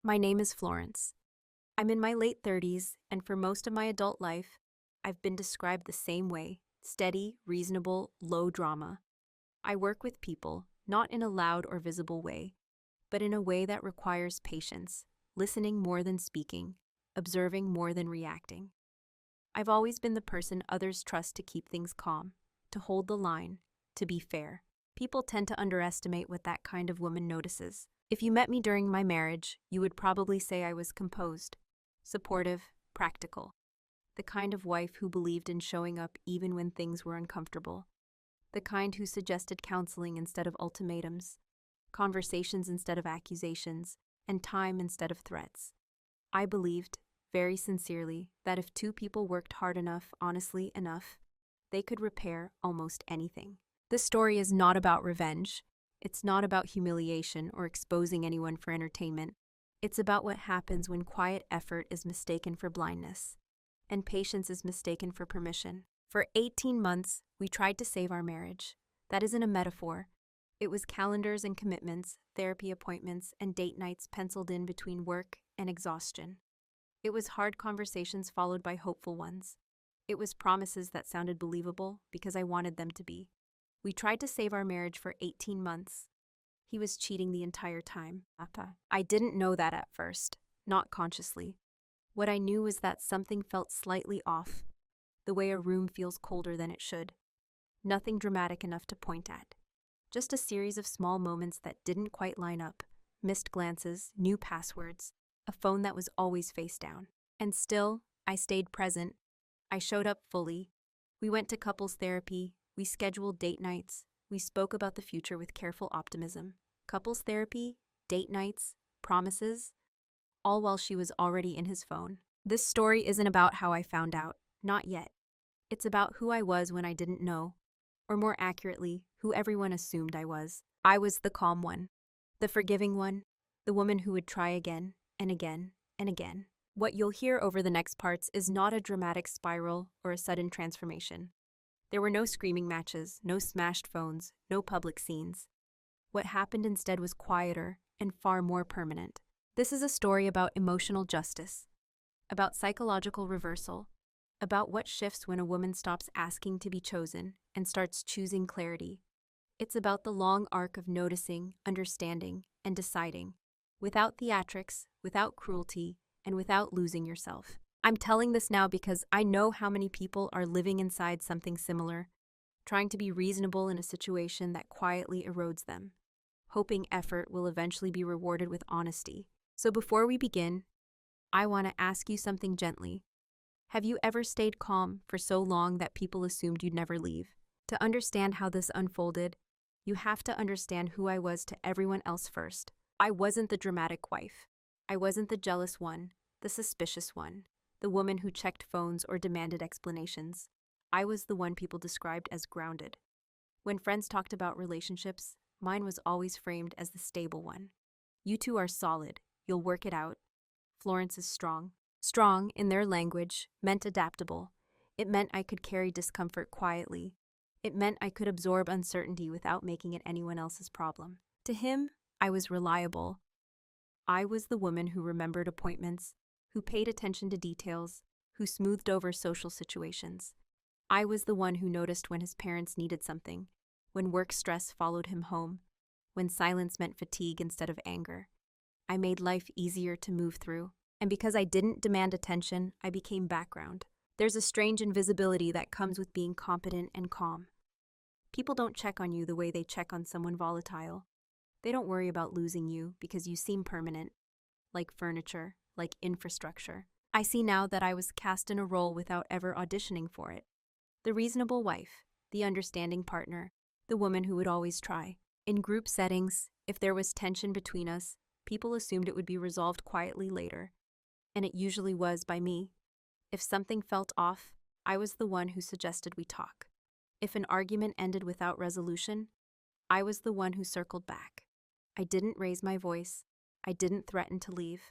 My name is Florence. I'm in my late 30s, and for most of my adult life, I've been described the same way: steady, reasonable, low drama. I work with people, not in a loud or visible way, but in a way that requires patience, listening more than speaking, observing more than reacting. I've always been the person others trust to keep things calm, to hold the line, to be fair. People tend to underestimate what that kind of woman notices. If you met me during my marriage, you would probably say I was composed, supportive, practical. The kind of wife who believed in showing up even when things were uncomfortable. The kind who suggested counseling instead of ultimatums, conversations instead of accusations, and time instead of threats. I believed, very sincerely, that if two people worked hard enough, honestly enough, they could repair almost anything. This story is not about revenge. It's not about humiliation or exposing anyone for entertainment. It's about what happens when quiet effort is mistaken for blindness, and patience is mistaken for permission. For 18 months, we tried to save our marriage. That isn't a metaphor. It was calendars and commitments, therapy appointments, and date nights penciled in between work and exhaustion. It was hard conversations followed by hopeful ones. It was promises that sounded believable because I wanted them to be. We tried to save our marriage for 18 months. He was cheating the entire time. I didn't know that at first, not consciously. What I knew was that something felt slightly off, the way a room feels colder than it should. Nothing dramatic enough to point at. Just a series of small moments that didn't quite line up. Missed glances, new passwords, a phone that was always face down. And still, I stayed present. I showed up fully. We went to couples therapy. We scheduled date nights. We spoke about the future with careful optimism. Couples therapy, date nights, promises, all while she was already in his phone. This story isn't about how I found out. Not yet. It's about who I was when I didn't know. Or more accurately, who everyone assumed I was. I was the calm one. The forgiving one. The woman who would try again, and again, and again. What you'll hear over the next parts is not a dramatic spiral or a sudden transformation. There were no screaming matches, no smashed phones, no public scenes. What happened instead was quieter and far more permanent. This is a story about emotional justice, about psychological reversal, about what shifts when a woman stops asking to be chosen and starts choosing clarity. It's about the long arc of noticing, understanding, and deciding, without theatrics, without cruelty, and without losing yourself. I'm telling this now because I know how many people are living inside something similar, trying to be reasonable in a situation that quietly erodes them, hoping effort will eventually be rewarded with honesty. So before we begin, I want to ask you something gently. Have you ever stayed calm for so long that people assumed you'd never leave? To understand how this unfolded, you have to understand who I was to everyone else first. I wasn't the dramatic wife. I wasn't the jealous one, the suspicious one, the woman who checked phones or demanded explanations. I was the one people described as grounded. When friends talked about relationships, mine was always framed as the stable one. You two are solid. You'll work it out. Florence is strong. Strong, in their language, meant adaptable. It meant I could carry discomfort quietly. It meant I could absorb uncertainty without making it anyone else's problem. To him, I was reliable. I was the woman who remembered appointments, who paid attention to details, who smoothed over social situations. I was the one who noticed when his parents needed something, when work stress followed him home, when silence meant fatigue instead of anger. I made life easier to move through. And because I didn't demand attention, I became background. There's a strange invisibility that comes with being competent and calm. People don't check on you the way they check on someone volatile. They don't worry about losing you because you seem permanent, like furniture, like infrastructure. I see now that I was cast in a role without ever auditioning for it. The reasonable wife, the understanding partner, the woman who would always try. In group settings, if there was tension between us, people assumed it would be resolved quietly later. And it usually was by me. If something felt off, I was the one who suggested we talk. If an argument ended without resolution, I was the one who circled back. I didn't raise my voice. I didn't threaten to leave.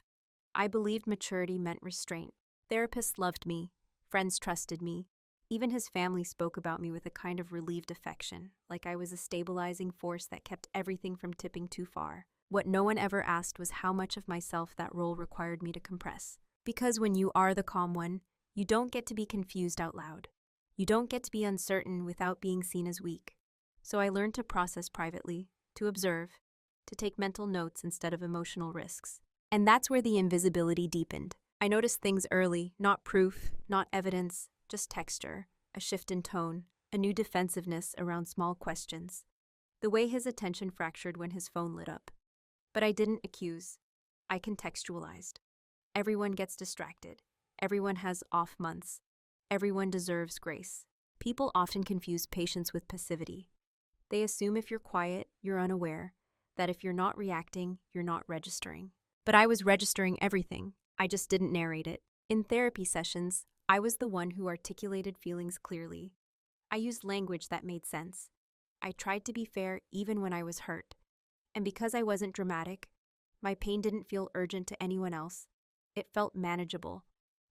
I believed maturity meant restraint. Therapists loved me. Friends trusted me. Even his family spoke about me with a kind of relieved affection, like I was a stabilizing force that kept everything from tipping too far. What no one ever asked was how much of myself that role required me to compress. Because when you are the calm one, you don't get to be confused out loud. You don't get to be uncertain without being seen as weak. So I learned to process privately, to observe, to take mental notes instead of emotional risks. And that's where the invisibility deepened. I noticed things early, not proof, not evidence, just texture, a shift in tone, a new defensiveness around small questions. The way his attention fractured when his phone lit up. But I didn't accuse. I contextualized. Everyone gets distracted. Everyone has off months. Everyone deserves grace. People often confuse patience with passivity. They assume if you're quiet, you're unaware, that if you're not reacting, you're not registering. But I was registering everything. I just didn't narrate it. In therapy sessions, I was the one who articulated feelings clearly. I used language that made sense. I tried to be fair even when I was hurt. And because I wasn't dramatic, my pain didn't feel urgent to anyone else. It felt manageable,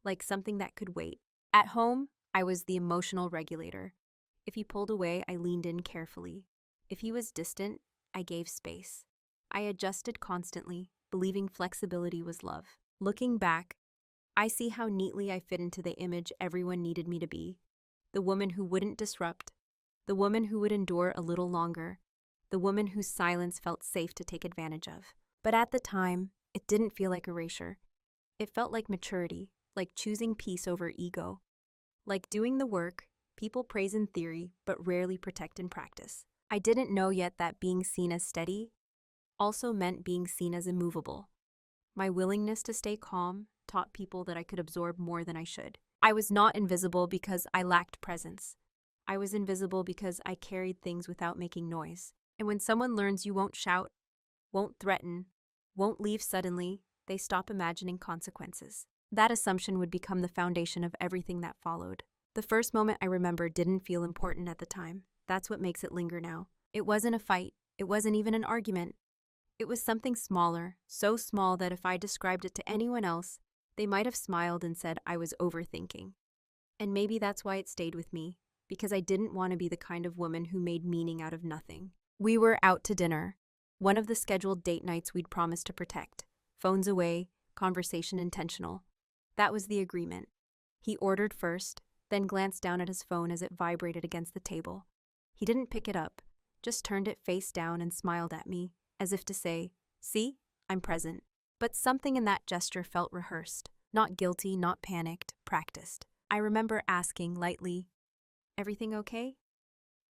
like something that could wait. At home, I was the emotional regulator. If he pulled away, I leaned in carefully. If he was distant, I gave space. I adjusted constantly, believing flexibility was love. Looking back, I see how neatly I fit into the image everyone needed me to be. The woman who wouldn't disrupt, the woman who would endure a little longer, the woman whose silence felt safe to take advantage of. But at the time, it didn't feel like erasure. It felt like maturity, like choosing peace over ego. Like doing the work, people praise in theory, but rarely protect in practice. I didn't know yet that being seen as steady also meant being seen as immovable. My willingness to stay calm taught people that I could absorb more than I should. I was not invisible because I lacked presence. I was invisible because I carried things without making noise. And when someone learns you won't shout, won't threaten, won't leave suddenly, they stop imagining consequences. That assumption would become the foundation of everything that followed. The first moment I remember didn't feel important at the time. That's what makes it linger now. It wasn't a fight. It wasn't even an argument. It was something smaller, so small that if I described it to anyone else, they might have smiled and said I was overthinking. And maybe that's why it stayed with me, because I didn't want to be the kind of woman who made meaning out of nothing. We were out to dinner, one of the scheduled date nights we'd promised to protect. Phones away, conversation intentional. That was the agreement. He ordered first, then glanced down at his phone as it vibrated against the table. He didn't pick it up, just turned it face down and smiled at me, as if to say, "See, I'm present." But something in that gesture felt rehearsed, not guilty, not panicked, practiced. I remember asking lightly, "Everything okay?"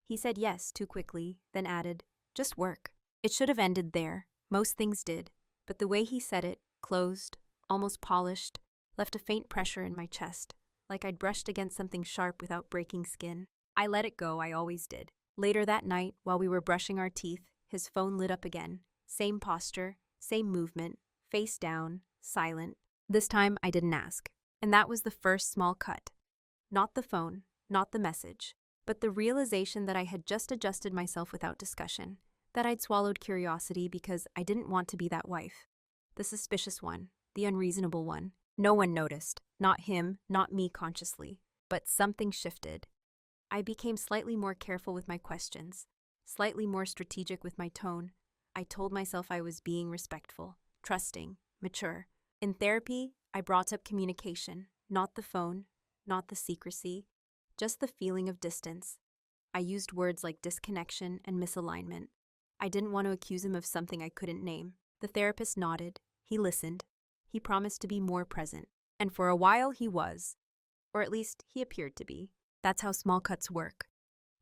He said yes too quickly, then added, "Just work." It should have ended there. Most things did. But the way he said it, closed, almost polished, left a faint pressure in my chest, like I'd brushed against something sharp without breaking skin. I let it go, I always did. Later that night, while we were brushing our teeth, his phone lit up again. Same posture, same movement, face down, silent. This time, I didn't ask. And that was the first small cut. Not the phone, not the message, but the realization that I had just adjusted myself without discussion, that I'd swallowed curiosity because I didn't want to be that wife. The suspicious one, the unreasonable one. No one noticed, not him, not me consciously, but something shifted. I became slightly more careful with my questions, slightly more strategic with my tone. I told myself I was being respectful, trusting, mature. In therapy, I brought up communication, not the phone, not the secrecy, just the feeling of distance. I used words like disconnection and misalignment. I didn't want to accuse him of something I couldn't name. The therapist nodded. He listened. He promised to be more present. And for a while he was. Or at least he appeared to be. That's how small cuts work.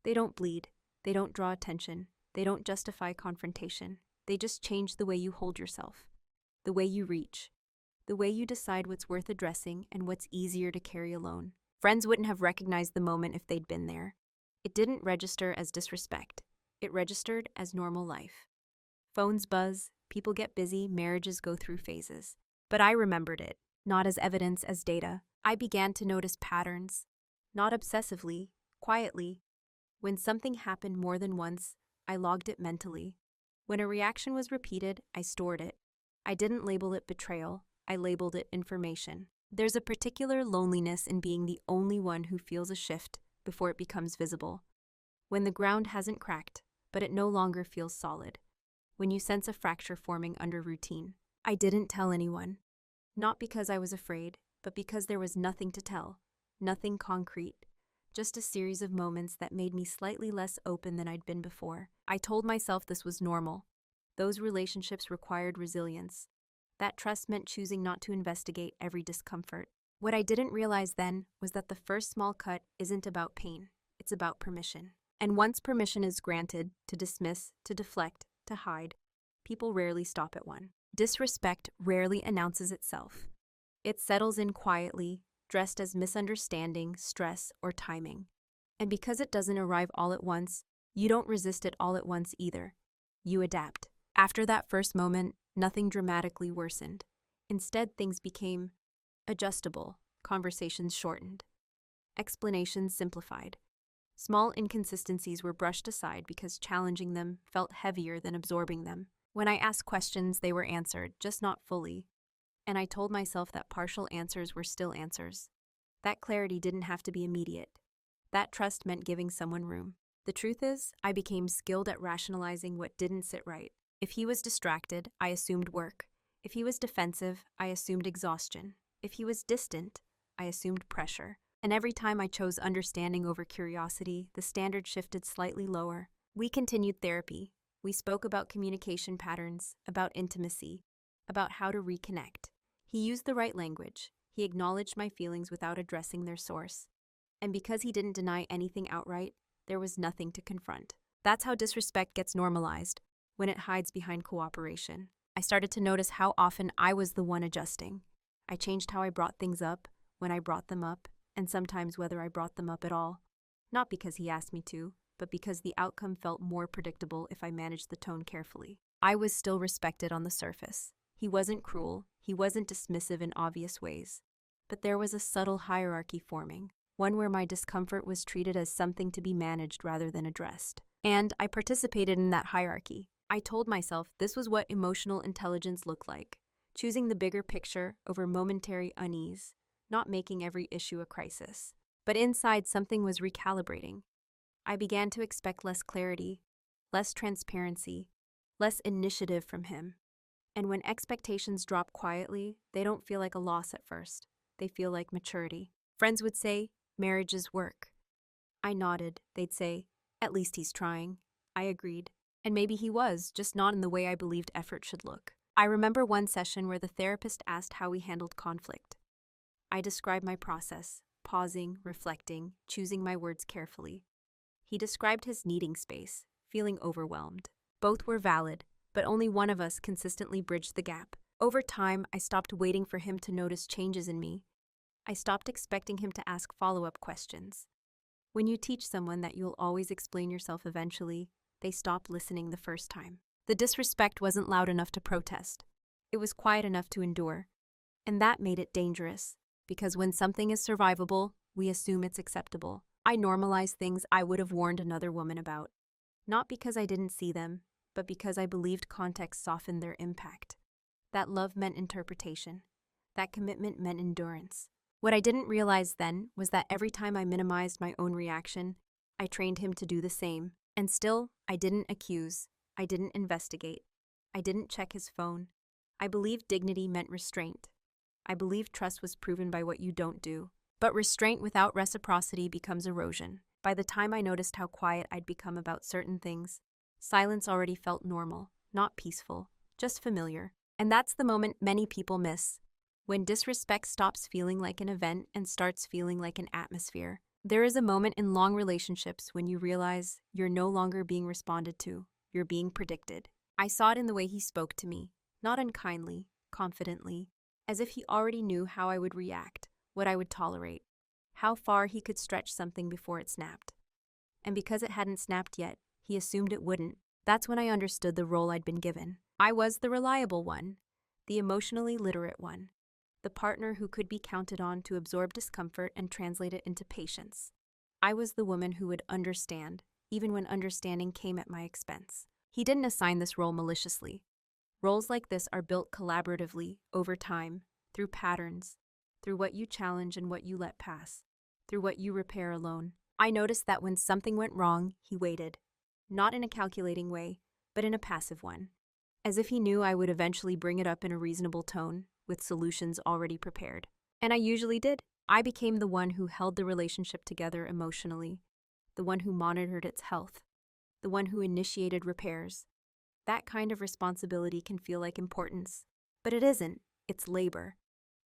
They don't bleed. They don't draw attention. They don't justify confrontation. They just change the way you hold yourself. The way you reach. The way you decide what's worth addressing and what's easier to carry alone. Friends wouldn't have recognized the moment if they'd been there. It didn't register as disrespect. It registered as normal life. Phones buzz, people get busy, marriages go through phases. But I remembered it, not as evidence, as data. I began to notice patterns, not obsessively, quietly. When something happened more than once, I logged it mentally. When a reaction was repeated, I stored it. I didn't label it betrayal, I labeled it information. There's a particular loneliness in being the only one who feels a shift before it becomes visible. When the ground hasn't cracked, but it no longer feels solid. when you sense a fracture forming under routine. I didn't tell anyone. Not because I was afraid, but because there was nothing to tell. Nothing concrete. Just a series of moments that made me slightly less open than I'd been before. I told myself this was normal. Those relationships required resilience. That trust meant choosing not to investigate every discomfort. What I didn't realize then was that the first small cut isn't about pain. It's about permission. And once permission is granted to dismiss, to deflect, to hide, people rarely stop at one. Disrespect rarely announces itself. It settles in quietly, dressed as misunderstanding, stress, or timing. And because it doesn't arrive all at once, you don't resist it all at once either. You adapt. After that first moment, nothing dramatically worsened. Instead, things became adjustable, conversations shortened, explanations simplified. Small inconsistencies were brushed aside because challenging them felt heavier than absorbing them. When I asked questions, they were answered, just not fully. And I told myself that partial answers were still answers. That clarity didn't have to be immediate. That trust meant giving someone room. The truth is, I became skilled at rationalizing what didn't sit right. If he was distracted, I assumed work. If he was defensive, I assumed exhaustion. If he was distant, I assumed pressure. And every time I chose understanding over curiosity, the standard shifted slightly lower. We continued therapy. We spoke about communication patterns, about intimacy, about how to reconnect. He used the right language. He acknowledged my feelings without addressing their source. And because he didn't deny anything outright, there was nothing to confront. That's how disrespect gets normalized, when it hides behind cooperation. I started to notice how often I was the one adjusting. I changed how I brought things up, when I brought them up, and sometimes whether I brought them up at all. Not because he asked me to, but because the outcome felt more predictable if I managed the tone carefully. I was still respected on the surface. He wasn't cruel, he wasn't dismissive in obvious ways. But there was a subtle hierarchy forming, one where my discomfort was treated as something to be managed rather than addressed. And I participated in that hierarchy. I told myself this was what emotional intelligence looked like, choosing the bigger picture over momentary unease, not making every issue a crisis. But inside, something was recalibrating. I began to expect less clarity, less transparency, less initiative from him. And when expectations drop quietly, they don't feel like a loss at first. They feel like maturity. Friends would say, marriage is work. I nodded. They'd say, at least he's trying. I agreed. And maybe he was, just not in the way I believed effort should look. I remember one session where the therapist asked how we handled conflict. I described my process, pausing, reflecting, choosing my words carefully. He described his needing space, feeling overwhelmed. Both were valid, but only one of us consistently bridged the gap. Over time, I stopped waiting for him to notice changes in me. I stopped expecting him to ask follow-up questions. When you teach someone that you'll always explain yourself eventually, they stop listening the first time. The disrespect wasn't loud enough to protest. It was quiet enough to endure. And that made it dangerous. Because when something is survivable, we assume it's acceptable. I normalized things I would have warned another woman about. Not because I didn't see them, but because I believed context softened their impact. That love meant interpretation. That commitment meant endurance. What I didn't realize then was that every time I minimized my own reaction, I trained him to do the same. And still, I didn't accuse. I didn't investigate. I didn't check his phone. I believed dignity meant restraint. I believed trust was proven by what you don't do. But restraint without reciprocity becomes erosion. By the time I noticed how quiet I'd become about certain things, silence already felt normal, not peaceful, just familiar. And that's the moment many people miss. When disrespect stops feeling like an event and starts feeling like an atmosphere. There is a moment in long relationships when you realize you're no longer being responded to, you're being predicted. I saw it in the way he spoke to me, not unkindly, confidently, as if he already knew how I would react, what I would tolerate, how far he could stretch something before it snapped. And because it hadn't snapped yet, he assumed it wouldn't. That's when I understood the role I'd been given. I was the reliable one, the emotionally literate one, the partner who could be counted on to absorb discomfort and translate it into patience. I was the woman who would understand, even when understanding came at my expense. He didn't assign this role maliciously. Roles like this are built collaboratively, over time, through patterns, through what you challenge and what you let pass, through what you repair alone. I noticed that when something went wrong, he waited. Not in a calculating way, but in a passive one. as if he knew I would eventually bring it up in a reasonable tone, with solutions already prepared. And I usually did. I became the one who held the relationship together emotionally, the one who monitored its health, the one who initiated repairs. That kind of responsibility can feel like importance, but it isn't. It's labor,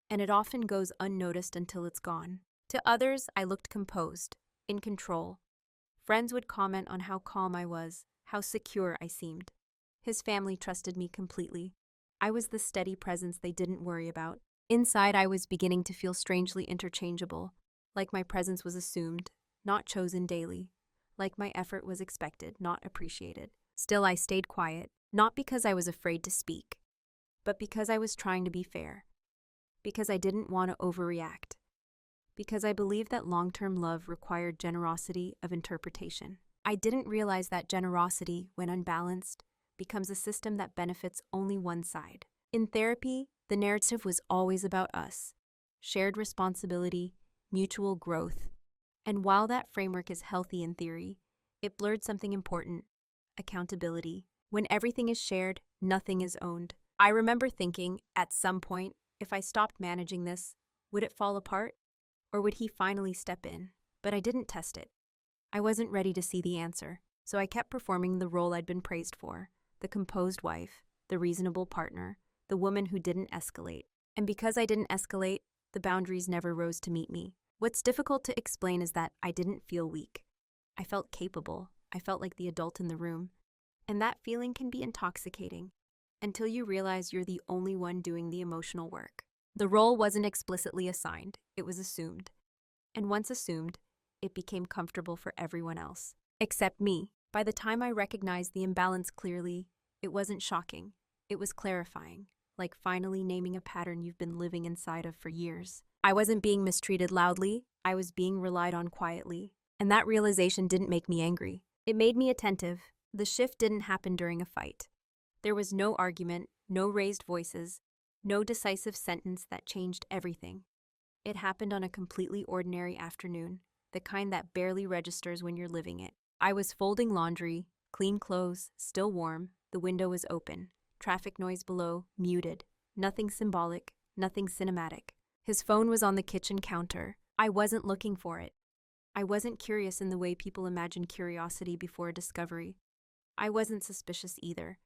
and it often goes unnoticed until it's gone. To others, I looked composed, in control. Friends would comment on how calm I was, how secure I seemed. His family trusted me completely. I was the steady presence they didn't worry about. Inside, I was beginning to feel strangely interchangeable, like my presence was assumed, not chosen daily, like my effort was expected, not appreciated. Still, I stayed quiet, not because I was afraid to speak, but because I was trying to be fair, because I didn't want to overreact, because I believed that long-term love required generosity of interpretation. I didn't realize that generosity, when unbalanced, becomes a system that benefits only one side. In therapy, the narrative was always about us, shared responsibility, mutual growth. And while that framework is healthy in theory, it blurred something important: accountability. When everything is shared, nothing is owned. I remember thinking, at some point, if I stopped managing this, would it fall apart? Or would he finally step in? But I didn't test it. I wasn't ready to see the answer, so I kept performing the role I'd been praised for: the composed wife, the reasonable partner, the woman who didn't escalate. And because I didn't escalate, the boundaries never rose to meet me. What's difficult to explain is that I didn't feel weak. I felt capable. I felt like the adult in the room. And that feeling can be intoxicating, until you realize you're the only one doing the emotional work. The role wasn't explicitly assigned, it was assumed. And once assumed, it became comfortable for everyone else, except me. By the time I recognized the imbalance clearly, it wasn't shocking. It was clarifying, like finally naming a pattern you've been living inside of for years. I wasn't being mistreated loudly, I was being relied on quietly. And that realization didn't make me angry. It made me attentive. The shift didn't happen during a fight. There was no argument, no raised voices, no decisive sentence that changed everything. It happened on a completely ordinary afternoon, the kind that barely registers when you're living it. I was folding laundry, clean clothes, still warm, the window was open, traffic noise below, muted, nothing symbolic, nothing cinematic. His phone was on the kitchen counter. I wasn't looking for it. I wasn't curious in the way people imagine curiosity before a discovery. I wasn't suspicious either.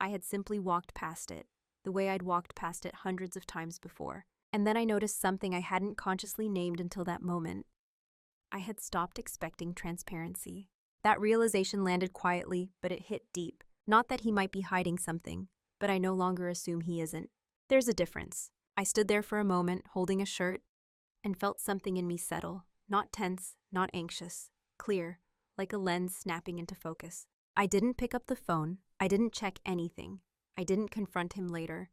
I had simply walked past it, the way I'd walked past it hundreds of times before. And then I noticed something I hadn't consciously named until that moment. I had stopped expecting transparency. That realization landed quietly, but it hit deep. Not that he might be hiding something, but I no longer assume he isn't. There's a difference. I stood there for a moment, holding a shirt, and felt something in me settle. Not tense, not anxious. Clear, like a lens snapping into focus. I didn't pick up the phone. I didn't check anything. I didn't confront him later.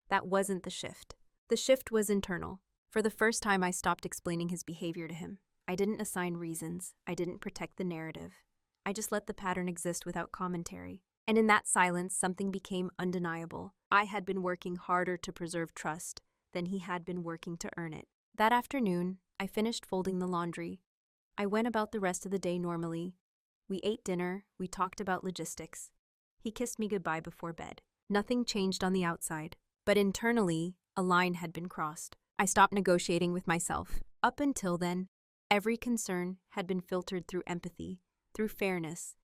That wasn't the shift. The shift was internal. For the first time, I stopped explaining his behavior to him. I didn't assign reasons. I didn't protect the narrative. I just let the pattern exist without commentary. And in that silence, something became undeniable. I had been working harder to preserve trust than he had been working to earn it. That afternoon, I finished folding the laundry. I went about the rest of the day normally. We ate dinner. We talked about logistics. He kissed me goodbye before bed. Nothing changed on the outside, but internally, a line had been crossed. I stopped negotiating with myself. Up until then, every concern had been filtered through empathy, through fairness,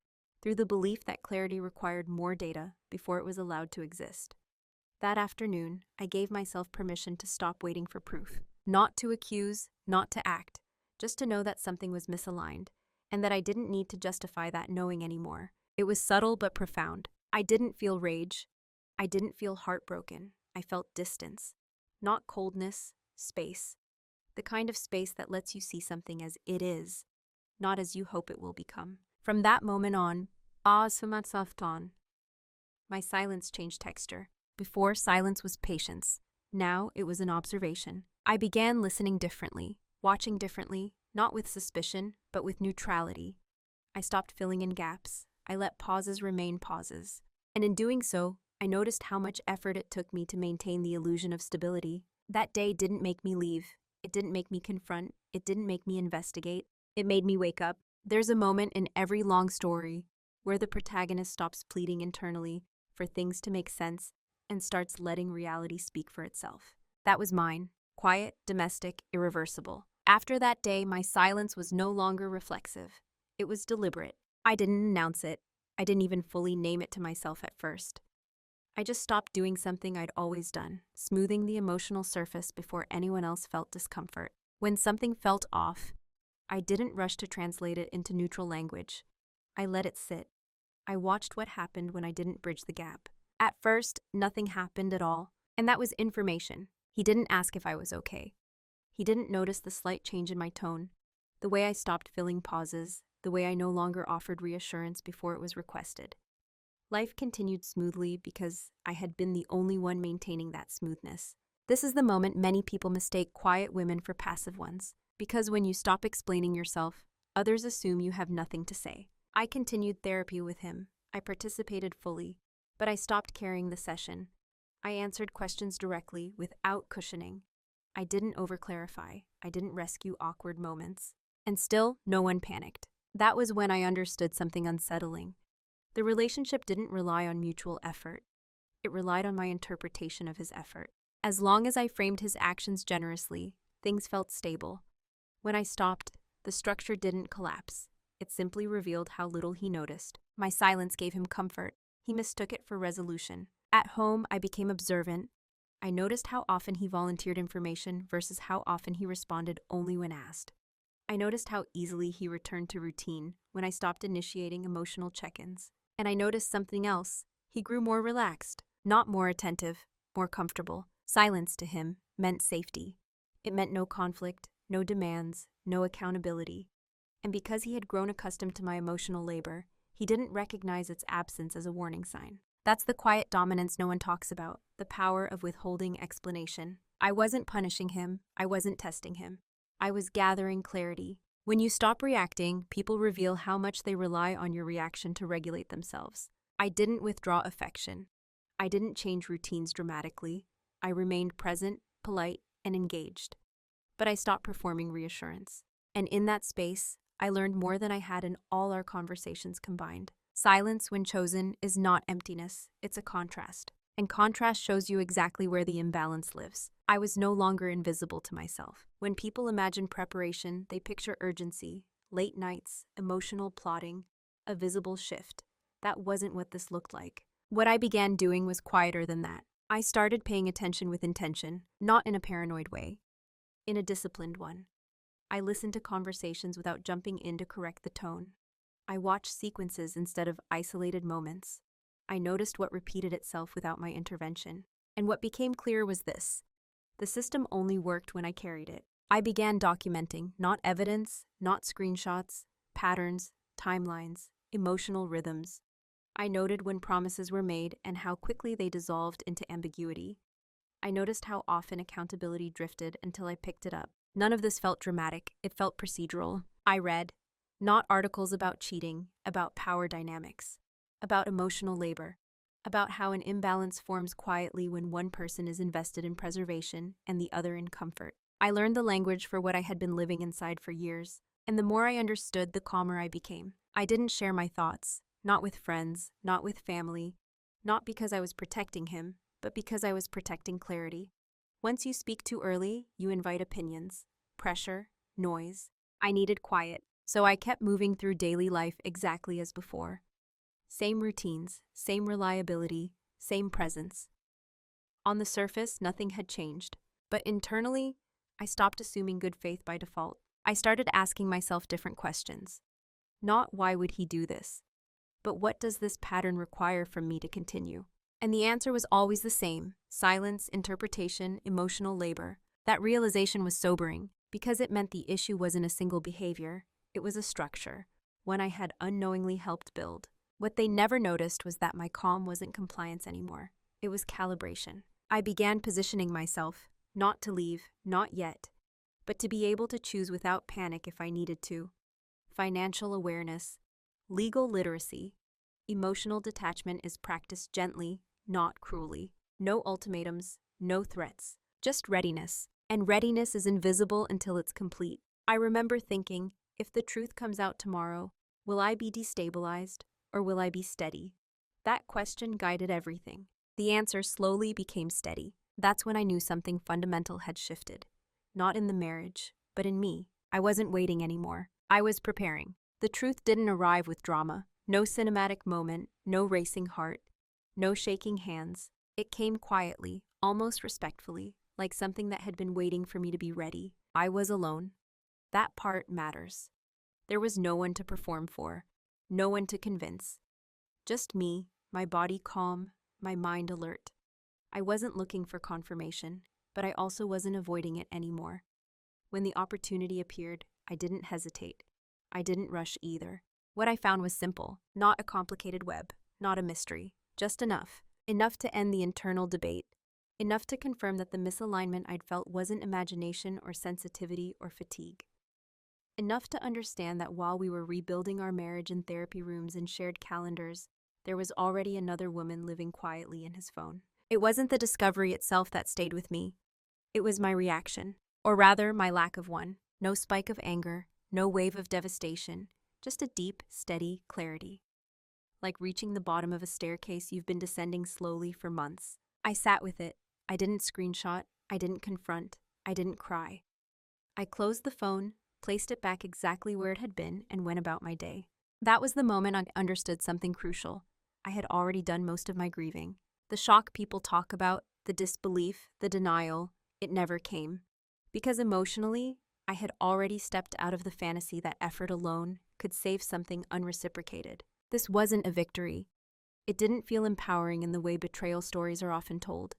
through the belief that clarity required more data before it was allowed to exist. That afternoon, I gave myself permission to stop waiting for proof. Not to accuse, not to act, just to know that something was misaligned, and that I didn't need to justify that knowing anymore. It was subtle but profound. I didn't feel rage. I didn't feel heartbroken. I felt distance. Not coldness, space. The kind of space that lets you see something as it is, not as you hope it will become. From that moment on, my silence changed texture. Before, silence was patience. Now it was an observation. I began listening differently, watching differently, not with suspicion, but with neutrality. I stopped filling in gaps. I let pauses remain pauses. And in doing so, I noticed how much effort it took me to maintain the illusion of stability. That day didn't make me leave. It didn't make me confront. It didn't make me investigate. It made me wake up. There's a moment in every long story where the protagonist stops pleading internally for things to make sense and starts letting reality speak for itself. That was mine. Quiet, domestic, irreversible. After that day, my silence was no longer reflexive. It was deliberate. I didn't announce it. I didn't even fully name it to myself at first. I just stopped doing something I'd always done, smoothing the emotional surface before anyone else felt discomfort. When something felt off, I didn't rush to translate it into neutral language. I let it sit. I watched what happened when I didn't bridge the gap. At first, nothing happened at all, and that was information. He didn't ask if I was okay. He didn't notice the slight change in my tone, the way I stopped filling pauses, the way I no longer offered reassurance before it was requested. Life continued smoothly because I had been the only one maintaining that smoothness. This is the moment many people mistake quiet women for passive ones, because when you stop explaining yourself, others assume you have nothing to say. I continued therapy with him. I participated fully, but I stopped carrying the session. I answered questions directly, without cushioning. I didn't overclarify. I didn't rescue awkward moments. And still, no one panicked. That was when I understood something unsettling. The relationship didn't rely on mutual effort. It relied on my interpretation of his effort. As long as I framed his actions generously, things felt stable. When I stopped, the structure didn't collapse. It simply revealed how little he noticed. My silence gave him comfort. He mistook it for resolution. At home, I became observant. I noticed how often he volunteered information versus how often he responded only when asked. I noticed how easily he returned to routine when I stopped initiating emotional check-ins. And I noticed something else. He grew more relaxed, not more attentive, more comfortable. Silence to him meant safety. It meant no conflict, no demands, no accountability. And because he had grown accustomed to my emotional labor, he didn't recognize its absence as a warning sign. That's the quiet dominance no one talks about, the power of withholding explanation. I wasn't punishing him. I wasn't testing him. I was gathering clarity. When you stop reacting, people reveal how much they rely on your reaction to regulate themselves. I didn't withdraw affection. I didn't change routines dramatically. I remained present, polite, and engaged. But I stopped performing reassurance. And in that space, I learned more than I had in all our conversations combined. Silence, when chosen, is not emptiness. It's a contrast. And contrast shows you exactly where the imbalance lives. I was no longer invisible to myself. When people imagine preparation, they picture urgency, late nights, emotional plotting, a visible shift. That wasn't what this looked like. What I began doing was quieter than that. I started paying attention with intention, not in a paranoid way, in a disciplined one. I listened to conversations without jumping in to correct the tone. I watched sequences instead of isolated moments. I noticed what repeated itself without my intervention. And what became clear was this. The system only worked when I carried it. I began documenting, not evidence, not screenshots, patterns, timelines, emotional rhythms. I noted when promises were made and how quickly they dissolved into ambiguity. I noticed how often accountability drifted until I picked it up. None of this felt dramatic. It felt procedural. I read, not articles about cheating, about power dynamics, about emotional labor, about how an imbalance forms quietly when one person is invested in preservation and the other in comfort. I learned the language for what I had been living inside for years, and the more I understood, the calmer I became. I didn't share my thoughts, not with friends, not with family, not because I was protecting him, but because I was protecting clarity. Once you speak too early, you invite opinions, pressure, noise. I needed quiet, so I kept moving through daily life exactly as before. Same routines, same reliability, same presence. On the surface, nothing had changed, but internally, I stopped assuming good faith by default. I started asking myself different questions. Not why would he do this, but what does this pattern require from me to continue? And the answer was always the same: silence, interpretation, emotional labor. That realization was sobering, because it meant the issue wasn't a single behavior, it was a structure, one I had unknowingly helped build. What they never noticed was that my calm wasn't compliance anymore. It was calibration. I began positioning myself, not to leave, not yet, but to be able to choose without panic if I needed to. Financial awareness, legal literacy, emotional detachment is practiced gently, not cruelly. No ultimatums, no threats, just readiness. And readiness is invisible until it's complete. I remember thinking, if the truth comes out tomorrow, will I be destabilized or will I be steady? That question guided everything. The answer slowly became steady. That's when I knew something fundamental had shifted. Not in the marriage, but in me. I wasn't waiting anymore. I was preparing. The truth didn't arrive with drama. No cinematic moment, no racing heart, no shaking hands. It came quietly, almost respectfully, like something that had been waiting for me to be ready. I was alone. That part matters. There was no one to perform for, no one to convince. Just me, my body calm, my mind alert. I wasn't looking for confirmation, but I also wasn't avoiding it anymore. When the opportunity appeared, I didn't hesitate. I didn't rush either. What I found was simple, not a complicated web, not a mystery, just enough. Enough to end the internal debate. Enough to confirm that the misalignment I'd felt wasn't imagination or sensitivity or fatigue. Enough to understand that while we were rebuilding our marriage in therapy rooms and shared calendars, there was already another woman living quietly in his phone. It wasn't the discovery itself that stayed with me. It was my reaction, or rather, my lack of one. No spike of anger, no wave of devastation, just a deep, steady clarity. Like reaching the bottom of a staircase you've been descending slowly for months. I sat with it. I didn't screenshot. I didn't confront. I didn't cry. I closed the phone, placed it back exactly where it had been, and went about my day. That was the moment I understood something crucial. I had already done most of my grieving. The shock people talk about, the disbelief, the denial, it never came. Because emotionally, I had already stepped out of the fantasy that effort alone could save something unreciprocated. This wasn't a victory. It didn't feel empowering in the way betrayal stories are often told.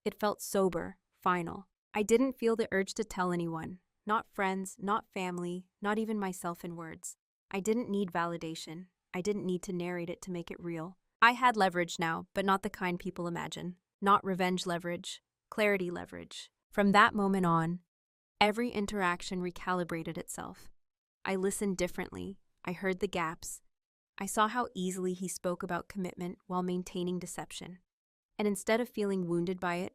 It felt sober, final. I didn't feel the urge to tell anyone. Not friends, not family, not even myself in words. I didn't need validation. I didn't need to narrate it to make it real. I had leverage now, but not the kind people imagine. Not revenge leverage, clarity leverage. From that moment on, every interaction recalibrated itself. I listened differently. I heard the gaps. I saw how easily he spoke about commitment while maintaining deception. And instead of feeling wounded by it,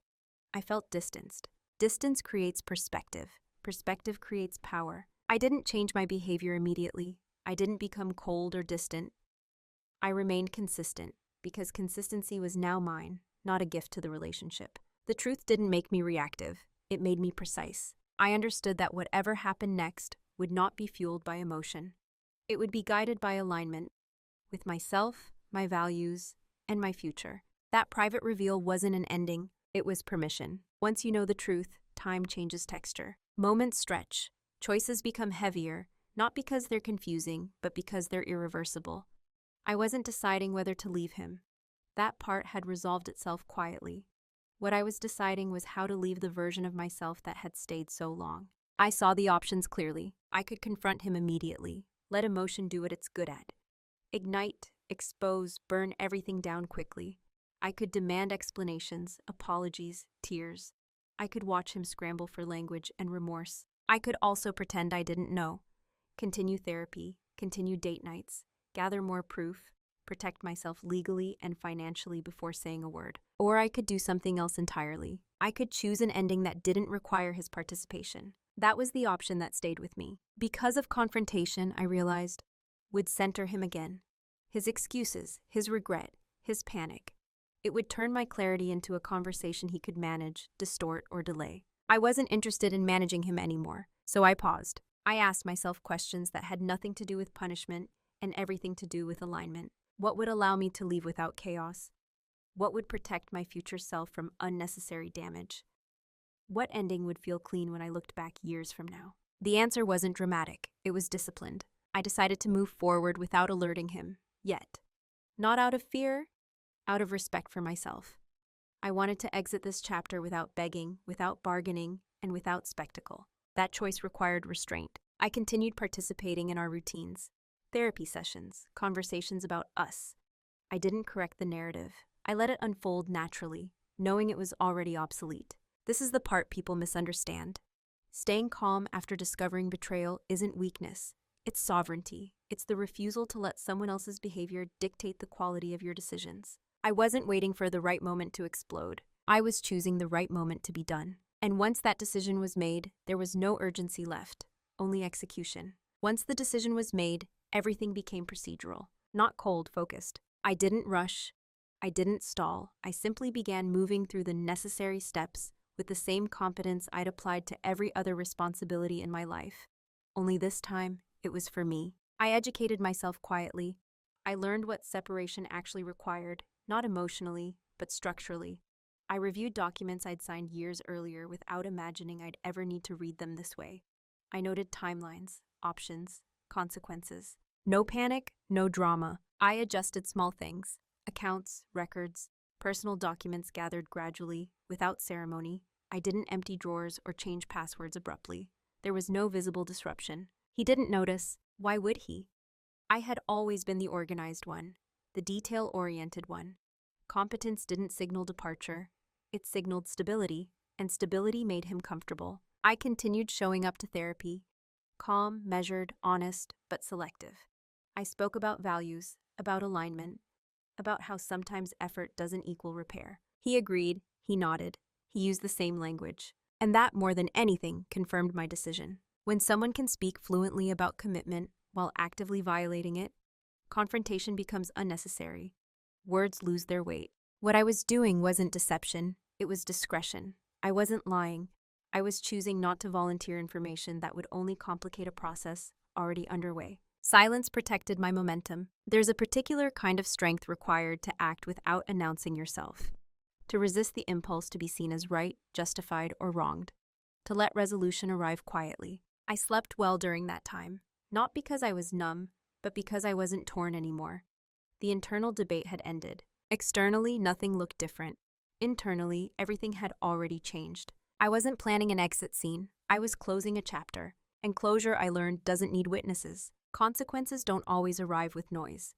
I felt distanced. Distance creates perspective. Perspective creates power. I didn't change my behavior immediately. I didn't become cold or distant. I remained consistent, because consistency was now mine, not a gift to the relationship. The truth didn't make me reactive. It made me precise. I understood that whatever happened next would not be fueled by emotion. It would be guided by alignment with myself, my values, and my future. That private reveal wasn't an ending. It was permission. Once you know the truth, time changes texture. Moments stretch. Choices become heavier, not because they're confusing, but because they're irreversible. I wasn't deciding whether to leave him. That part had resolved itself quietly. What I was deciding was how to leave the version of myself that had stayed so long. I saw the options clearly. I could confront him immediately. Let emotion do what it's good at. Ignite, expose, burn everything down quickly. I could demand explanations, apologies, tears. I could watch him scramble for language and remorse. I could also pretend I didn't know. Continue therapy, continue date nights, gather more proof, protect myself legally and financially before saying a word. Or I could do something else entirely. I could choose an ending that didn't require his participation. That was the option that stayed with me. Because of confrontation, I realized, would center him again. His excuses, his regret, his panic. It would turn my clarity into a conversation he could manage, distort, or delay. I wasn't interested in managing him anymore, so I paused. I asked myself questions that had nothing to do with punishment and everything to do with alignment. What would allow me to leave without chaos? What would protect my future self from unnecessary damage? What ending would feel clean when I looked back years from now? The answer wasn't dramatic, it was disciplined. I decided to move forward without alerting him, yet. Not out of fear, out of respect for myself. I wanted to exit this chapter without begging, without bargaining, and without spectacle. That choice required restraint. I continued participating in our routines, therapy sessions, conversations about us. I didn't correct the narrative. I let it unfold naturally, knowing it was already obsolete. This is the part people misunderstand. Staying calm after discovering betrayal isn't weakness. It's sovereignty. It's the refusal to let someone else's behavior dictate the quality of your decisions. I wasn't waiting for the right moment to explode. I was choosing the right moment to be done. And once that decision was made, there was no urgency left, only execution. Once the decision was made, everything became procedural, not cold, focused. I didn't rush. I didn't stall. I simply began moving through the necessary steps with the same competence I'd applied to every other responsibility in my life. Only this time, it was for me. I educated myself quietly. I learned what separation actually required, not emotionally, but structurally. I reviewed documents I'd signed years earlier without imagining I'd ever need to read them this way. I noted timelines, options, consequences. No panic, no drama. I adjusted small things: accounts, records, personal documents gathered gradually, without ceremony. I didn't empty drawers or change passwords abruptly. There was no visible disruption. He didn't notice. Why would he? I had always been the organized one, the detail-oriented one. Competence didn't signal departure. It signaled stability, and stability made him comfortable. I continued showing up to therapy, calm, measured, honest, but selective. I spoke about values, about alignment, about how sometimes effort doesn't equal repair. He agreed, he nodded, he used the same language. And that, more than anything, confirmed my decision. When someone can speak fluently about commitment while actively violating it, confrontation becomes unnecessary. Words lose their weight. What I was doing wasn't deception, it was discretion. I wasn't lying. I was choosing not to volunteer information that would only complicate a process already underway. Silence protected my momentum. There's a particular kind of strength required to act without announcing yourself, to resist the impulse to be seen as right, justified, or wronged, to let resolution arrive quietly. I slept well during that time, not because I was numb, but because I wasn't torn anymore. The internal debate had ended. Externally, nothing looked different. Internally, everything had already changed. I wasn't planning an exit scene. I was closing a chapter. And closure, I learned, doesn't need witnesses. Consequences don't always arrive with noise.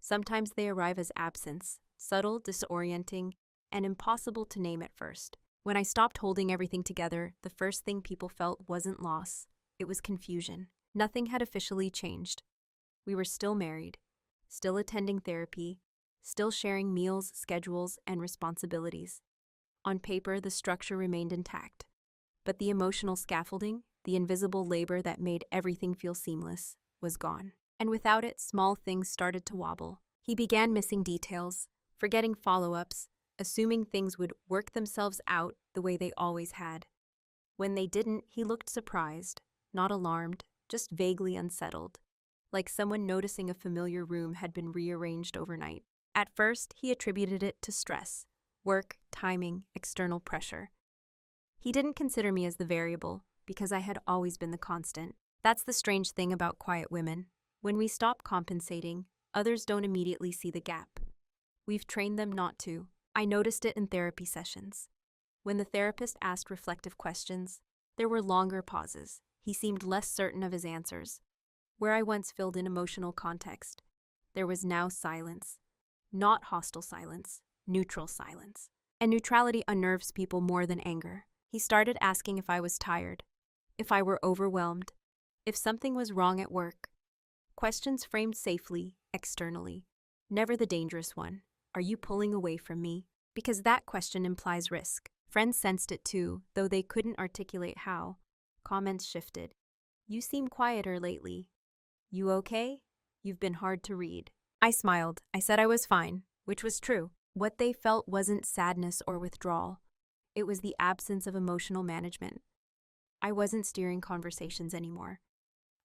Sometimes they arrive as absence, subtle, disorienting, and impossible to name at first. When I stopped holding everything together, the first thing people felt wasn't loss. It was confusion. Nothing had officially changed. We were still married, still attending therapy, still sharing meals, schedules, and responsibilities. On paper, the structure remained intact. But the emotional scaffolding, the invisible labor that made everything feel seamless, was gone. And without it, small things started to wobble. He began missing details, forgetting follow-ups, assuming things would work themselves out the way they always had. When they didn't, he looked surprised, not alarmed, just vaguely unsettled, like someone noticing a familiar room had been rearranged overnight. At first, he attributed it to stress, work, timing, external pressure. He didn't consider me as the variable, because I had always been the constant. That's the strange thing about quiet women. When we stop compensating, others don't immediately see the gap. We've trained them not to. I noticed it in therapy sessions. When the therapist asked reflective questions, there were longer pauses. He seemed less certain of his answers. Where I once filled in emotional context, there was now silence. Not hostile silence, neutral silence. And neutrality unnerves people more than anger. He started asking if I was tired, if I were overwhelmed, if something was wrong at work. Questions framed safely, externally. Never the dangerous one. Are you pulling away from me? Because that question implies risk. Friends sensed it too, though they couldn't articulate how. Comments shifted. You seem quieter lately. You okay? You've been hard to read. I smiled. I said I was fine, which was true. What they felt wasn't sadness or withdrawal. It was the absence of emotional management. I wasn't steering conversations anymore.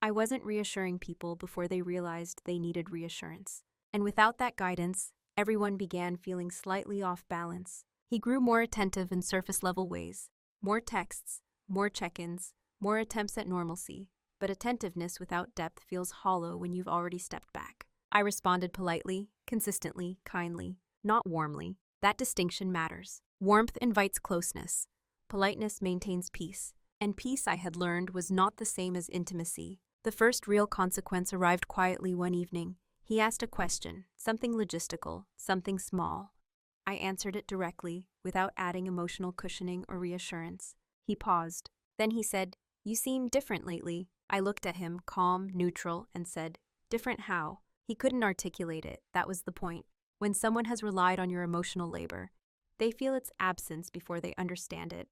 I wasn't reassuring people before they realized they needed reassurance. And without that guidance, everyone began feeling slightly off balance. He grew more attentive in surface-level ways. More texts, more check-ins, more attempts at normalcy. But attentiveness without depth feels hollow when you've already stepped back. I responded politely, consistently, kindly, not warmly. That distinction matters. Warmth invites closeness. Politeness maintains peace. And peace, I had learned, was not the same as intimacy. The first real consequence arrived quietly one evening. He asked a question, something logistical, something small. I answered it directly, without adding emotional cushioning or reassurance. He paused. Then he said, "You seem different lately." I looked at him, calm, neutral, and said, "Different how?" He couldn't articulate it. That was the point. When someone has relied on your emotional labor, they feel its absence before they understand it.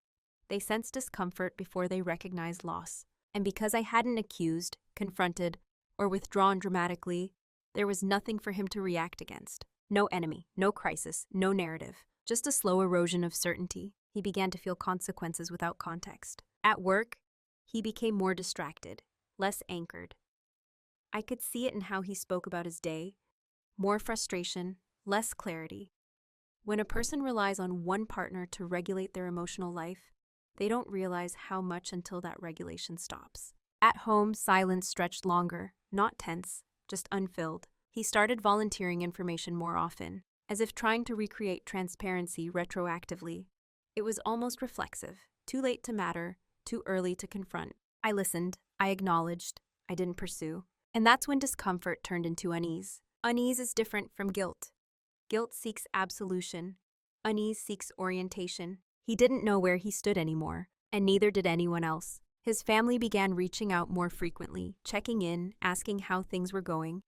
They sense discomfort before they recognize loss. And because I hadn't accused, confronted, or withdrawn dramatically, there was nothing for him to react against. No enemy, no crisis, no narrative. Just a slow erosion of certainty. He began to feel consequences without context. At work, he became more distracted, less anchored. I could see it in how he spoke about his day. More frustration, less clarity. When a person relies on one partner to regulate their emotional life, they don't realize how much until that regulation stops. At home, silence stretched longer, not tense, just unfilled. He started volunteering information more often, as if trying to recreate transparency retroactively. It was almost reflexive, too late to matter, too early to confront. I listened, I acknowledged, I didn't pursue. And that's when discomfort turned into unease. Unease is different from guilt. Guilt seeks absolution. Unease seeks orientation. He didn't know where he stood anymore, and neither did anyone else. His family began reaching out more frequently, checking in, asking how things were going,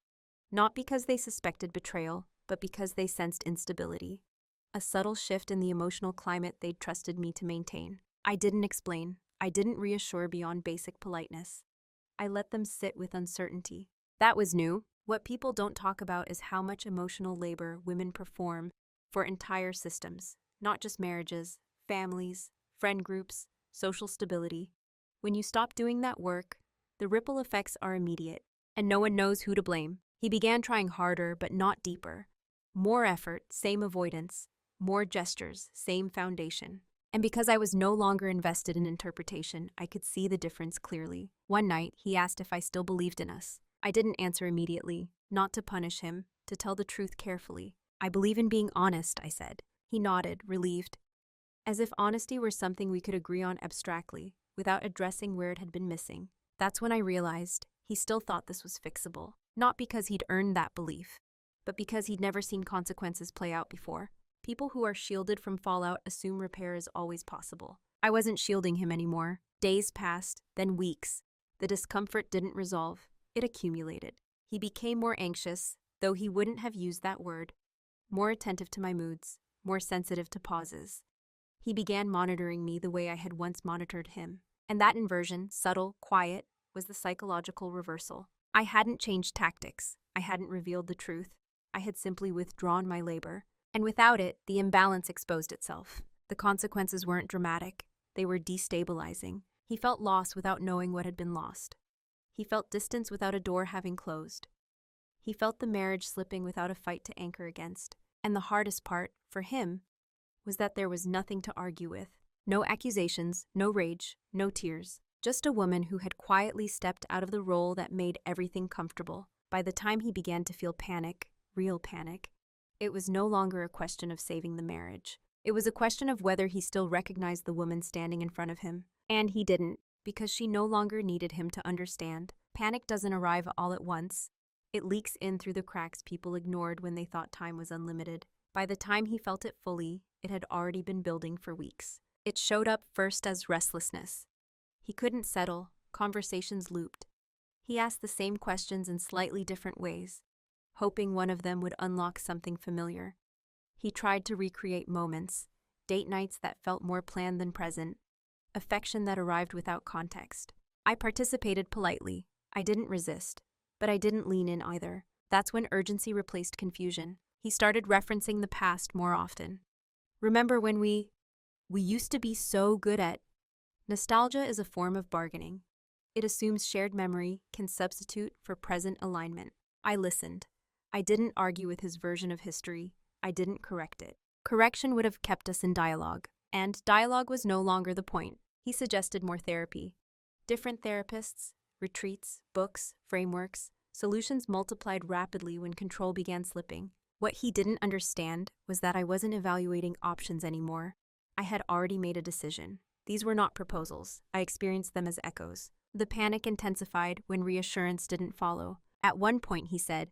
not because they suspected betrayal, but because they sensed instability. A subtle shift in the emotional climate they'd trusted me to maintain. I didn't explain. I didn't reassure beyond basic politeness. I let them sit with uncertainty. That was new. What people don't talk about is how much emotional labor women perform for entire systems, not just marriages, families, friend groups, social stability. When you stop doing that work, the ripple effects are immediate, and no one knows who to blame. He began trying harder, but not deeper. More effort, same avoidance. More gestures, same foundation. And because I was no longer invested in interpretation, I could see the difference clearly. One night, he asked if I still believed in us. I didn't answer immediately, not to punish him, to tell the truth carefully. I believe in being honest, I said. He nodded, relieved. As if honesty were something we could agree on abstractly, without addressing where it had been missing. That's when I realized he still thought this was fixable. Not because he'd earned that belief, but because he'd never seen consequences play out before. People who are shielded from fallout assume repair is always possible. I wasn't shielding him anymore. Days passed, then weeks. The discomfort didn't resolve. It accumulated. He became more anxious, though he wouldn't have used that word. More attentive to my moods, more sensitive to pauses. He began monitoring me the way I had once monitored him. And that inversion, subtle, quiet, was the psychological reversal. I hadn't changed tactics. I hadn't revealed the truth. I had simply withdrawn my labor. And without it, the imbalance exposed itself. The consequences weren't dramatic. They were destabilizing. He felt loss without knowing what had been lost. He felt distance without a door having closed. He felt the marriage slipping without a fight to anchor against. And the hardest part, for him, was that there was nothing to argue with. No accusations, no rage, no tears. Just a woman who had quietly stepped out of the role that made everything comfortable. By the time he began to feel panic, real panic, it was no longer a question of saving the marriage. It was a question of whether he still recognized the woman standing in front of him. And he didn't, because she no longer needed him to understand. Panic doesn't arrive all at once. It leaks in through the cracks people ignored when they thought time was unlimited. By the time he felt it fully, it had already been building for weeks. It showed up first as restlessness. He couldn't settle. Conversations looped. He asked the same questions in slightly different ways, hoping one of them would unlock something familiar. He tried to recreate moments, date nights that felt more planned than present, affection that arrived without context. I participated politely. I didn't resist, but I didn't lean in either. That's when urgency replaced confusion. He started referencing the past more often. Remember when we used to be so good at... Nostalgia is a form of bargaining. It assumes shared memory can substitute for present alignment. I listened. I didn't argue with his version of history. I didn't correct it. Correction would have kept us in dialogue, and dialogue was no longer the point. He suggested more therapy. Different therapists, retreats, books, frameworks. Solutions multiplied rapidly when control began slipping. What he didn't understand was that I wasn't evaluating options anymore. I had already made a decision. These were not proposals. I experienced them as echoes. The panic intensified when reassurance didn't follow. At one point, he said,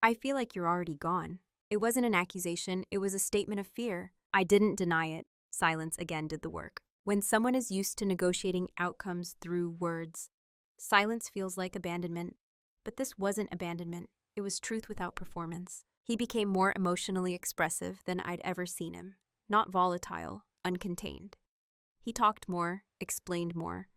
"I feel like you're already gone." It wasn't an accusation, it was a statement of fear. I didn't deny it. Silence again did the work. When someone is used to negotiating outcomes through words, silence feels like abandonment. But this wasn't abandonment. It was truth without performance. He became more emotionally expressive than I'd ever seen him. Not volatile, uncontained. He talked more, explained more,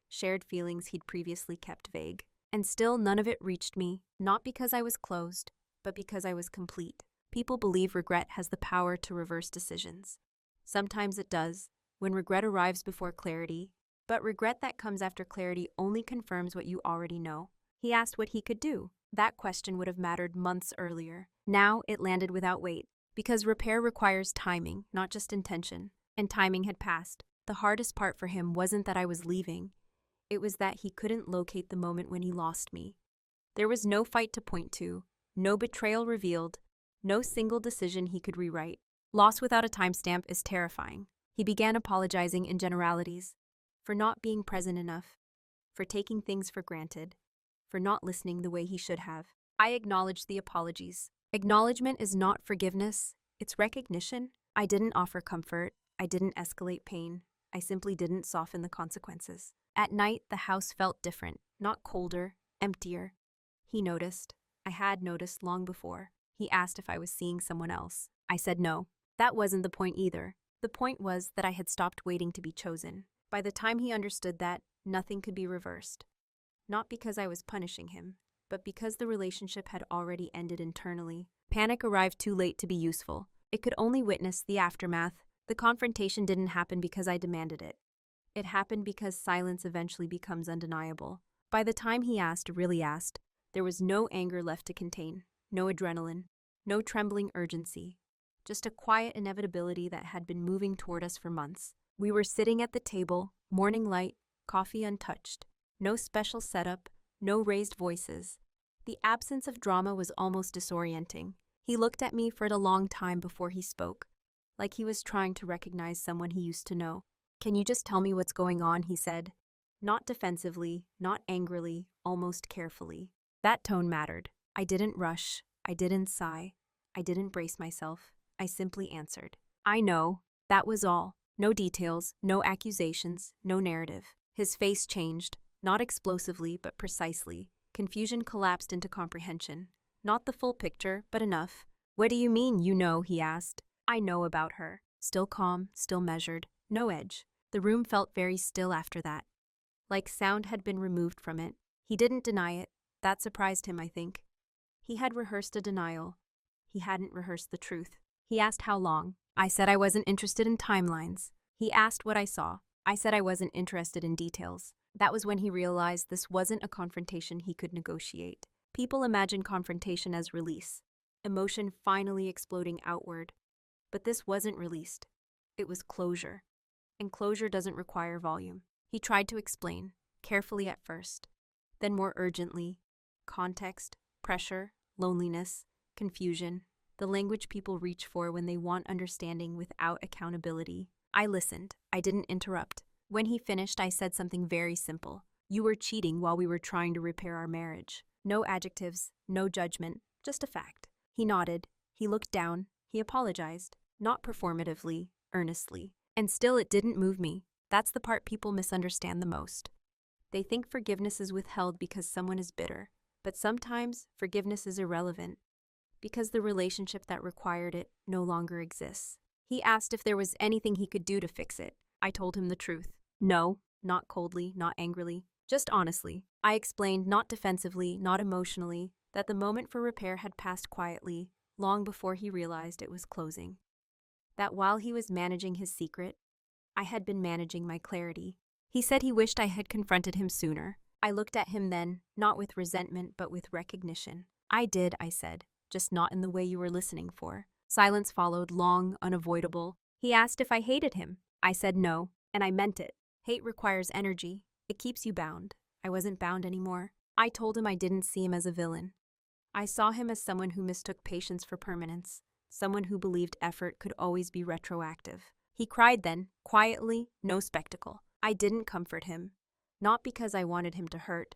shared feelings he'd previously kept vague. And still none of it reached me, not because I was closed, but because I was complete. People believe regret has the power to reverse decisions. Sometimes it does, when regret arrives before clarity, but regret that comes after clarity only confirms what you already know. He asked what he could do. That question would have mattered months earlier. Now it landed without weight, because repair requires timing, not just intention. And timing had passed. The hardest part for him wasn't that I was leaving. It was that he couldn't locate the moment when he lost me. There was no fight to point to, no betrayal revealed, no single decision he could rewrite. Loss without a timestamp is terrifying. He began apologizing in generalities, for not being present enough, for taking things for granted, for not listening the way he should have. I acknowledged the apologies. Acknowledgement is not forgiveness, it's recognition. I didn't offer comfort, I didn't escalate pain, I simply didn't soften the consequences. At night, the house felt different, not colder, emptier. He noticed. I had noticed long before. He asked if I was seeing someone else. I said no. That wasn't the point either. The point was that I had stopped waiting to be chosen. By the time he understood that, nothing could be reversed. Not because I was punishing him, but because the relationship had already ended internally. Panic arrived too late to be useful. It could only witness the aftermath. The confrontation didn't happen because I demanded it. It happened because silence eventually becomes undeniable. By the time he really asked, there was no anger left to contain, no adrenaline, no trembling urgency, just a quiet inevitability that had been moving toward us for months. We were sitting at the table, morning light, coffee untouched, no special setup, no raised voices. The absence of drama was almost disorienting. He looked at me for a long time before he spoke, like he was trying to recognize someone he used to know. "Can you just tell me what's going on?" he said. Not defensively, not angrily, almost carefully. That tone mattered. I didn't rush. I didn't sigh. I didn't brace myself. I simply answered. "I know." That was all. No details, no accusations, no narrative. His face changed, not explosively, but precisely. Confusion collapsed into comprehension. Not the full picture, but enough. "What do you mean, you know?" he asked. "I know about her." Still calm, still measured. No edge. The room felt very still after that, like sound had been removed from it. He didn't deny it. That surprised him, I think. He had rehearsed a denial. He hadn't rehearsed the truth. He asked how long. I said I wasn't interested in timelines. He asked what I saw. I said I wasn't interested in details. That was when he realized this wasn't a confrontation he could negotiate. People imagine confrontation as release, emotion finally exploding outward. But this wasn't released. It was closure. And closure doesn't require volume. He tried to explain, carefully at first, then more urgently. Context, pressure, loneliness, confusion, the language people reach for when they want understanding without accountability. I listened. I didn't interrupt. When he finished, I said something very simple. "You were cheating while we were trying to repair our marriage." No adjectives, no judgment, just a fact. He nodded. He looked down. He apologized. Not performatively, earnestly. And still it didn't move me. That's the part people misunderstand the most. They think forgiveness is withheld because someone is bitter. But sometimes forgiveness is irrelevant, because the relationship that required it no longer exists. He asked if there was anything he could do to fix it. I told him the truth. No, not coldly, not angrily, just honestly. I explained, not defensively, not emotionally, that the moment for repair had passed quietly, long before he realized it was closing. That while he was managing his secret, I had been managing my clarity. He said he wished I had confronted him sooner. I looked at him then, not with resentment, but with recognition. "I did," I said, "just not in the way you were listening for." Silence followed, long, unavoidable. He asked if I hated him. I said no, and I meant it. Hate requires energy. It keeps you bound. I wasn't bound anymore. I told him I didn't see him as a villain. I saw him as someone who mistook patience for permanence, someone who believed effort could always be retroactive. He cried then, quietly, no spectacle. I didn't comfort him, not because I wanted him to hurt,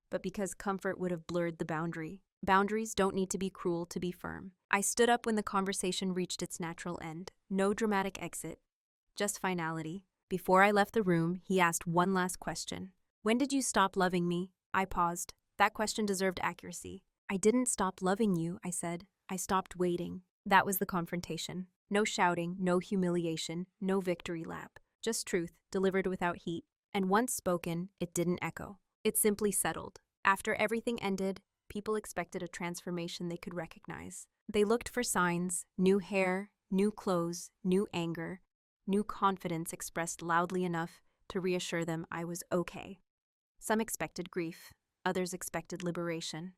but because comfort would have blurred the boundary. Boundaries don't need to be cruel to be firm. I stood up when the conversation reached its natural end. No dramatic exit, just finality. Before I left the room, he asked one last question. "When did you stop loving me?" I paused. That question deserved accuracy. "I didn't stop loving you," I said. "I stopped waiting." That was the confrontation. No shouting, no humiliation, no victory lap. Just truth, delivered without heat. And once spoken, it didn't echo. It simply settled. After everything ended, People expected a transformation they could recognize. They looked for signs: new hair, new clothes, new anger, new confidence expressed loudly enough to reassure them I was okay. Some expected grief, others expected liberation.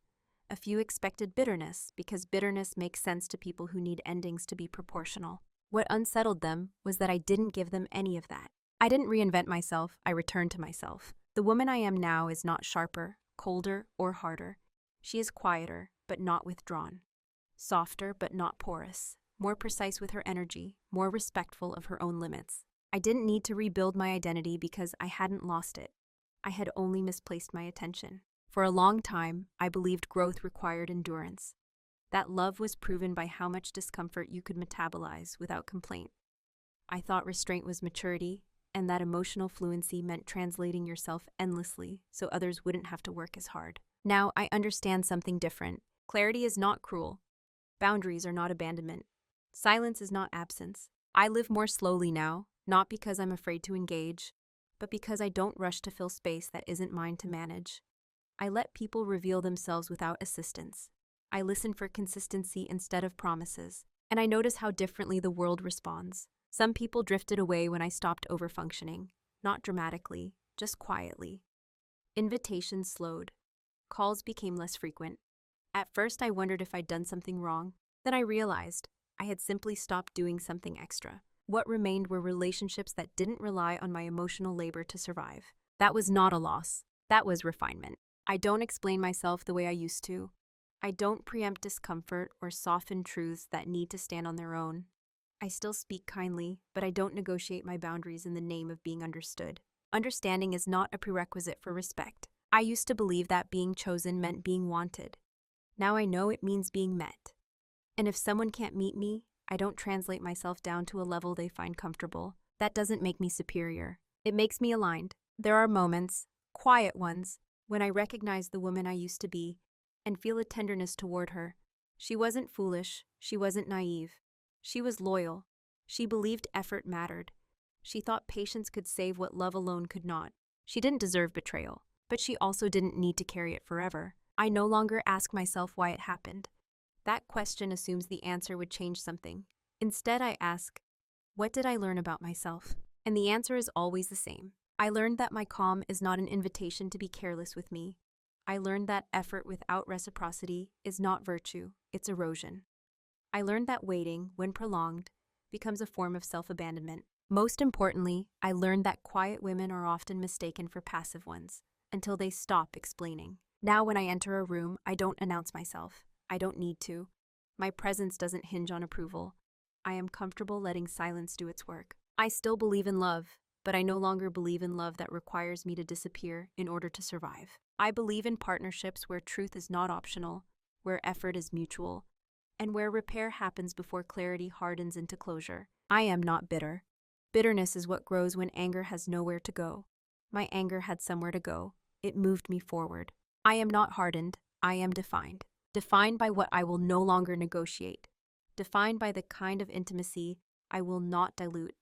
A few expected bitterness, because bitterness makes sense to people who need endings to be proportional. What unsettled them was that I didn't give them any of that. I didn't reinvent myself, I returned to myself. The woman I am now is not sharper, colder, or harder. She is quieter, but not withdrawn. Softer, but not porous. More precise with her energy, more respectful of her own limits. I didn't need to rebuild my identity because I hadn't lost it. I had only misplaced my attention. For a long time, I believed growth required endurance. That love was proven by how much discomfort you could metabolize without complaint. I thought restraint was maturity, and that emotional fluency meant translating yourself endlessly so others wouldn't have to work as hard. Now I understand something different. Clarity is not cruel. Boundaries are not abandonment. Silence is not absence. I live more slowly now, not because I'm afraid to engage, but because I don't rush to fill space that isn't mine to manage. I let people reveal themselves without assistance. I listen for consistency instead of promises, and I notice how differently the world responds. Some people drifted away when I stopped overfunctioning, not dramatically, just quietly. Invitations slowed. Calls became less frequent. At first, I wondered if I'd done something wrong. Then I realized I had simply stopped doing something extra. What remained were relationships that didn't rely on my emotional labor to survive. That was not a loss. That was refinement. I don't explain myself the way I used to. I don't preempt discomfort or soften truths that need to stand on their own. I still speak kindly, but I don't negotiate my boundaries in the name of being understood. Understanding is not a prerequisite for respect. I used to believe that being chosen meant being wanted. Now I know it means being met. And if someone can't meet me, I don't translate myself down to a level they find comfortable. That doesn't make me superior. It makes me aligned. There are moments, quiet ones, when I recognize the woman I used to be and feel a tenderness toward her. She wasn't foolish. She wasn't naive. She was loyal. She believed effort mattered. She thought patience could save what love alone could not. She didn't deserve betrayal, but she also didn't need to carry it forever. I no longer ask myself why it happened. That question assumes the answer would change something. Instead, I ask, what did I learn about myself? And the answer is always the same. I learned that my calm is not an invitation to be careless with me. I learned that effort without reciprocity is not virtue, it's erosion. I learned that waiting, when prolonged, becomes a form of self-abandonment. Most importantly, I learned that quiet women are often mistaken for passive ones, until they stop explaining. Now when I enter a room, I don't announce myself. I don't need to. My presence doesn't hinge on approval. I am comfortable letting silence do its work. I still believe in love, but I no longer believe in love that requires me to disappear in order to survive. I believe in partnerships where truth is not optional, where effort is mutual, and where repair happens before clarity hardens into closure. I am not bitter. Bitterness is what grows when anger has nowhere to go. My anger had somewhere to go. It moved me forward. I am not hardened. I am defined. Defined by what I will no longer negotiate. Defined by the kind of intimacy I will not dilute.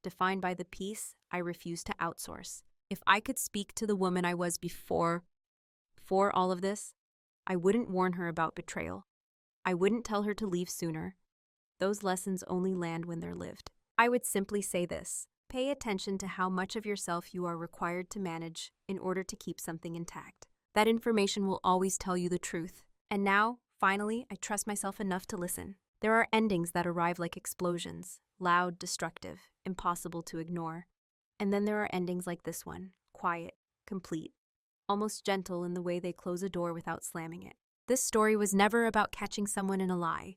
Defined by the peace I refuse to outsource. If I could speak to the woman I was before all of this, I wouldn't warn her about betrayal. I wouldn't tell her to leave sooner. Those lessons only land when they're lived. I would simply say this: pay attention to how much of yourself you are required to manage in order to keep something intact. That information will always tell you the truth. And now, finally, I trust myself enough to listen. There are endings that arrive like explosions, loud, destructive, impossible to ignore. And then there are endings like this one, quiet, complete, almost gentle in the way they close a door without slamming it. This story was never about catching someone in a lie.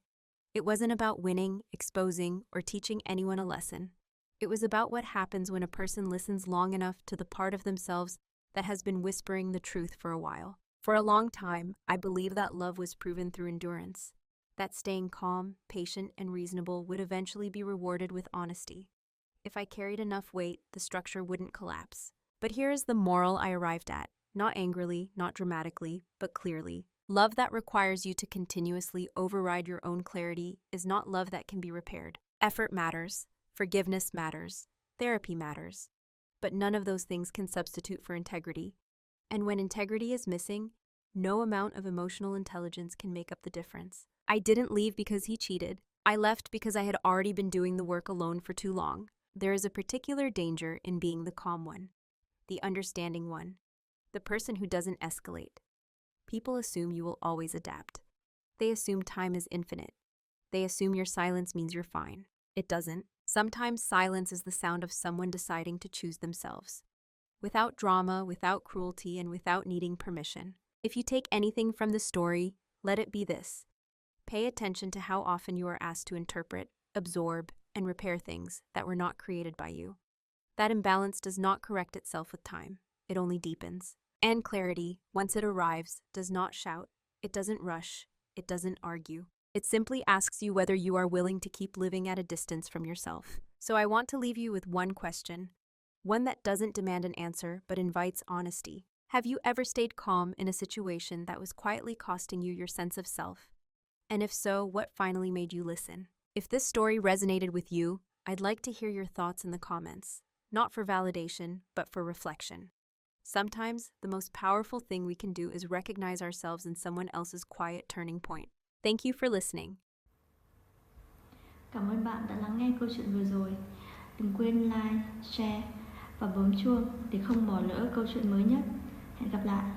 It wasn't about winning, exposing, or teaching anyone a lesson. It was about what happens when a person listens long enough to the part of themselves that has been whispering the truth for a while. For a long time, I believed that love was proven through endurance, that staying calm, patient, and reasonable would eventually be rewarded with honesty. If I carried enough weight, the structure wouldn't collapse. But here is the moral I arrived at, not angrily, not dramatically, but clearly. Love that requires you to continuously override your own clarity is not love that can be repaired. Effort matters, forgiveness matters, therapy matters, but none of those things can substitute for integrity. And when integrity is missing, No amount of emotional intelligence can make up the difference. I didn't leave because he cheated. I left because I had already been doing the work alone for too long. There is a particular danger in being the calm one, the understanding one, the person who doesn't escalate. People assume you will always adapt. They assume time is infinite. They assume your silence means you're fine. It doesn't. Sometimes silence is the sound of someone deciding to choose themselves. Without drama, without cruelty, and without needing permission. If you take anything from the story, let it be this. Pay attention to how often you are asked to interpret, absorb, and repair things that were not created by you. That imbalance does not correct itself with time. It only deepens. And clarity, once it arrives, does not shout. It doesn't rush. It doesn't argue. It simply asks you whether you are willing to keep living at a distance from yourself. So I want to leave you with one question. One that doesn't demand an answer, but invites honesty. Have you ever stayed calm in a situation that was quietly costing you your sense of self? And if so, what finally made you listen? If this story resonated with you, I'd like to hear your thoughts in the comments. Not for validation, but for reflection. Sometimes, the most powerful thing we can do is recognize ourselves in someone else's quiet turning point. Thank you for listening. Cảm ơn bạn đã lắng nghe câu chuyện vừa rồi. Đừng quên like, share và bấm chuông để không bỏ lỡ câu chuyện mới nhất. Hẹn gặp lại.